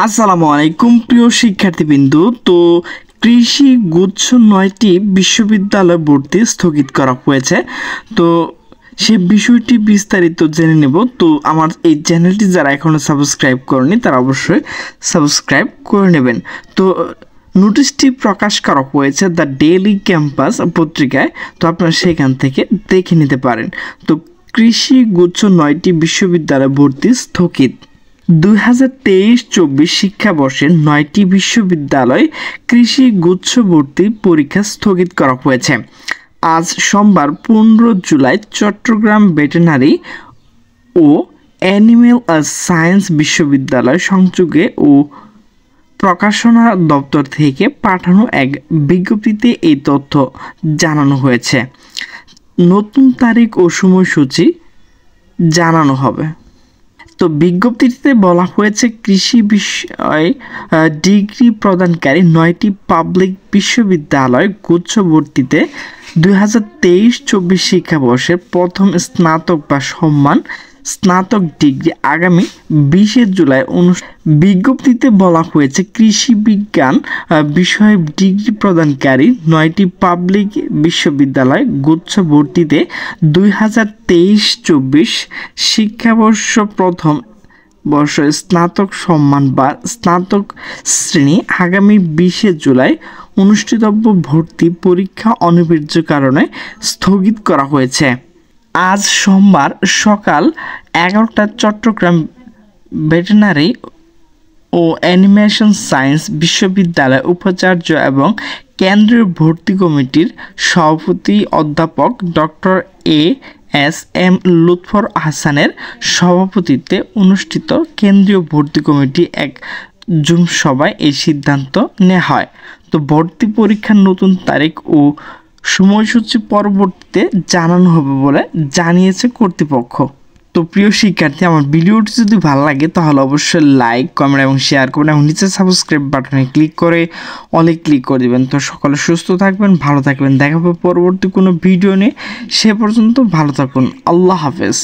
আসসালামু আলাইকুম প্রিয় শিক্ষার্থীবৃন্দু। তো কৃষি গুচ্ছ 9টি বিশ্ববিদ্যালয় ভর্তি স্থগিত করা হয়েছে। তো সে বিষয়টি বিস্তারিত জেনে নেব। তো আমার এই চ্যানেলটি যারা এখনও সাবস্ক্রাইব করেনি তারা অবশ্যই সাবস্ক্রাইব করে নেবেন। তো নোটিশটি প্রকাশ করা হয়েছে দ্য ডেইলি ক্যাম্পাস পত্রিকায়। তো আপনারা সেখান থেকে দেখে নিতে পারেন। তো কৃষি গুচ্ছ 9টি বিশ্ববিদ্যালয় ভর্তি স্থগিত। 2023-24 শিক্ষাবর্ষে 9টি বিশ্ববিদ্যালয় কৃষি গুচ্ছ ভর্তি পরীক্ষা স্থগিত করা হয়েছে। আজ সোমবার 15 জুলাই চট্টগ্রাম ভেটেরিনারি ও অ্যানিম্যাল সায়েন্স বিশ্ববিদ্যালয় সংযোগে ও প্রকাশনা দপ্তর থেকে পাঠানো এক বিজ্ঞপ্তিতে এই তথ্য জানানো হয়েছে। নতুন তারিখ ও সময়সূচি জানানো হবে। তো বিজ্ঞপ্তিতে বলা হয়েছে কৃষি বিষয়ে ডিগ্রি প্রদানকারী 9টি পাবলিক বিশ্ববিদ্যালয় গুচ্ছ ভর্তিতে 2023-24 শিক্ষাবর্ষের প্রথম স্নাতক বা সম্মান স্নাতক ডিগ্রি আগামী 20 জুলাই বিজ্ঞপ্তিতে বলা হয়েছে কৃষি বিজ্ঞান বিষয়ে ডিগ্রি প্রদানকারী 9টি পাবলিক বিশ্ববিদ্যালয় গুচ্ছ ভর্তিতে 2023-24 শিক্ষাবর্ষ প্রথম বর্ষ স্নাতক সম্মান বা স্নাতক শ্রেণী আগামী 20 জুলাই অনুষ্ঠিতব্য ভর্তি পরীক্ষা অনিবার্য কারণে স্থগিত করা হয়েছে। আজ সোমবার সকাল 11টা চট্টগ্রাম ভেটেরিনারি ও অ্যানিমেশন সায়েন্স বিশ্ববিদ্যালয় উপাচার্য এবং কেন্দ্রীয় ভর্তি কমিটির সভাপতি অধ্যাপক ডক্টর এস.এম. লুৎফর হাসানের সভাপতিত্বে অনুষ্ঠিত কেন্দ্রীয় ভর্তি কমিটি এক জুম সভায় এই সিদ্ধান্ত নেওয়া হয়। তো ভর্তি পরীক্ষার নতুন তারিখ ও সময়সূচি পরবর্তীতে জানানো হবে বলে জানিয়েছে কর্তৃপক্ষ। তো প্রিয় শিক্ষার্থী, আমার ভিডিওটি যদি ভালো লাগে তাহলে অবশ্যই লাইক, কমেন্ট এবং শেয়ার করবেন এবং নিচে সাবস্ক্রাইব বাটনে ক্লিক করে অলে ক্লিক করে দেবেন। তো সকলে সুস্থ থাকবেন, ভালো থাকবেন। দেখা হবে পরবর্তী কোনো ভিডিও নিয়ে। সে পর্যন্ত ভালো থাকুন। আল্লাহ হাফেজ।